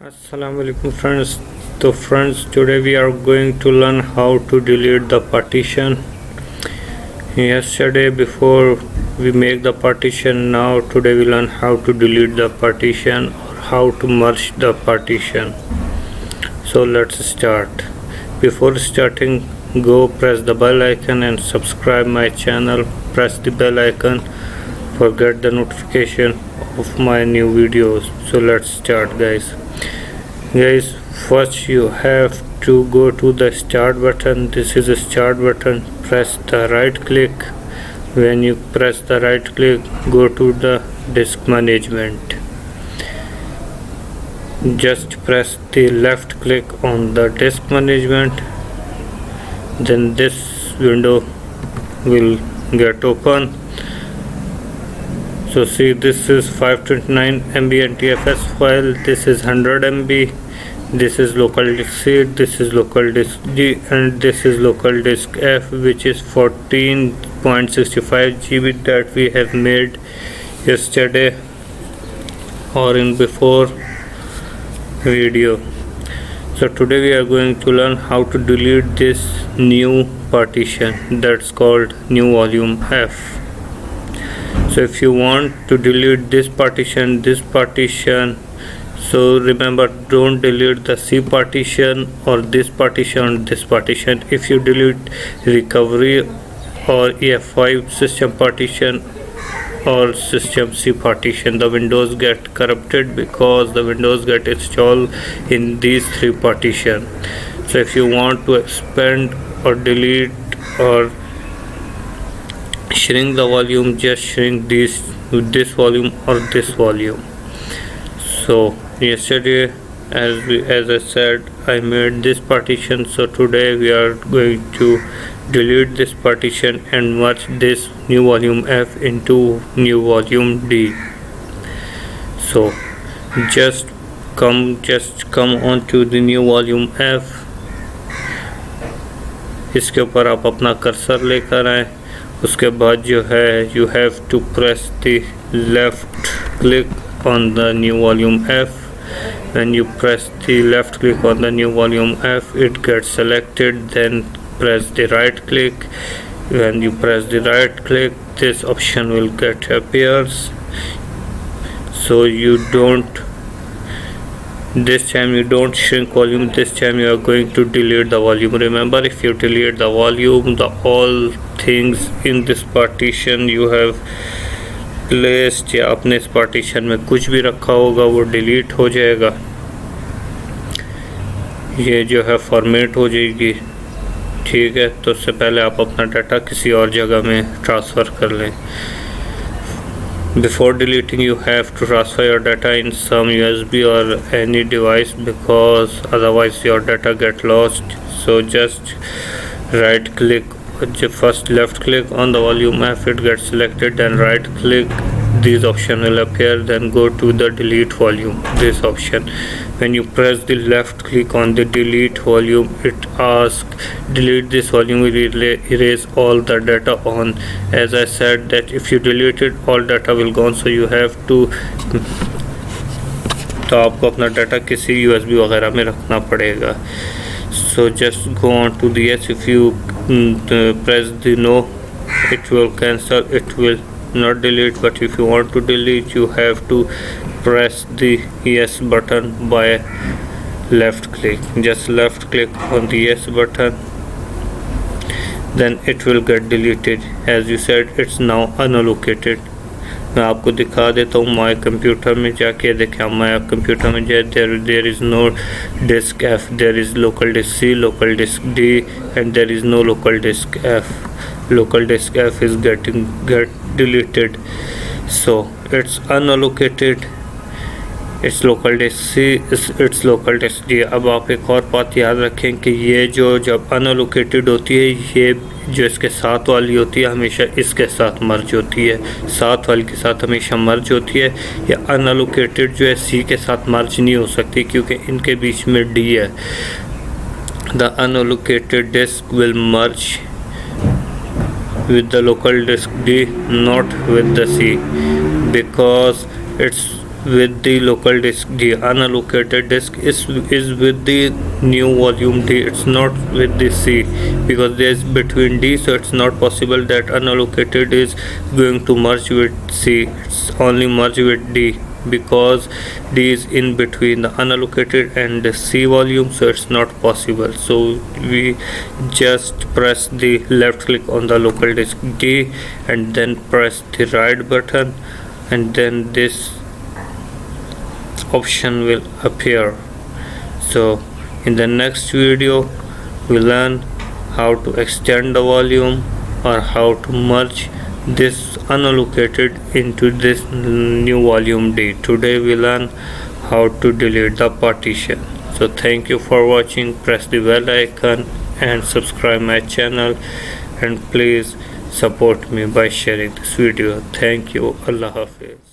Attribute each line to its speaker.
Speaker 1: Assalamualaikum friends. So friends, today we are going to learn how to delete the partition. Yesterday before we make the partition, now today we learn how to delete the partition or how to merge the partition. So let's start. Before starting, go press the bell icon and subscribe my channel. Press the bell icon for get the notification of my new videos. So let's start guys. First you have to go to the start button. This is a start button. Press the right click. When you press the right click, go to the disk management. Just press the left click on the disk management, then this window will get open. So see, this is 529 MB NTFS file, this is 100 MB, this is local disk C, this is local disk D, and this is local disk F, which is 14.65 GB that we have made yesterday or in before video. So today we are going to learn how to delete this new partition that's called new volume F. So if you want to delete this partition, so remember, don't delete the C partition or this partition. If you delete recovery or EF5 system partition or system C partition, the windows get corrupted because the windows get installed in these three partitions. So if you want to expand or delete or shrink the volume, just shrink this volume or this volume. So yesterday, as I said, I made this partition. So today we are going to delete this partition and merge this new volume F into new volume D. So just come on to the new volume F. इसके ऊपर आप अपना cursor लेकर आए. उसके बाद जो है, you have to press the left click on the new volume F. When you press the left click on the new volume F, it gets selected. Then press the right click. When you press the right click, this option will get appears. So this time you don't shrink volume, this time you are going to delete the volume. Remember, if you delete the volume, the all things in this partition you have placed या आपने इस partition में कुछ भी रखा होगा वो delete हो जाएगा. ये जो है फॉर्मेट हो जाएगी. ठीक है, तो उससे पहले आप अपना डाटा किसी और जगह में ट्रांसफ़र कर लें. Before deleting, you have to transfer your data in some USB or any device, because otherwise your data get lost. So just right click, first left click on the volume F, it gets selected, then right click, this option will appear, then go to the delete volume, this option. When you press the left click on the delete volume, it asks delete this volume, will erase all the data on. As I said that if you delete it, all data will gone, so you have to, तो आपको अपना data किसी USB वगैरह में रखना पड़ेगा. So just go on to the yes. If you press the no, it will cancel, it will not delete. But if you want to delete, you have to press the yes button by left click. Just left click on the yes button, then it will get deleted. As you said, it's now unallocated. मैं आपको दिखा देता हूँ my computer में जाके. देखें, my computer में जाए, there is no disk F, there is local disk C, local disk D, and there is no local disk F. Local disk F is get deleted, so it's unallocated. It's local disk C, it's local disk D. अब आप एक और बात याद रखें कि ये जो जब unallocated होती है, ये जो इसके साथ वाली होती है हमेशा इसके साथ मर्ज होती है, साथ वाली के साथ हमेशा मर्ज होती है. ये अनअलोकेटेड जो है सी के साथ मर्ज नहीं हो सकती क्योंकि इनके बीच में डी है. The unallocated disk will merge with the local disk D, not with the C, because it's with the local disk D. Unallocated disk is with the new volume D. It's not with the C, because there's between D, so it's not possible that unallocated is going to merge with C. It's only merge with D, because D is in between the unallocated and the C volume, so it's not possible. So we just press the left click on the local disk D and then press the right button, and then this option will appear. So in the next video we learn how to extend the volume or how to merge this unallocated into this new volume D. Today we learn how to delete the partition. So thank you for watching. Press the bell icon and subscribe my channel, and please support me by sharing this video. Thank you. Allah Hafiz.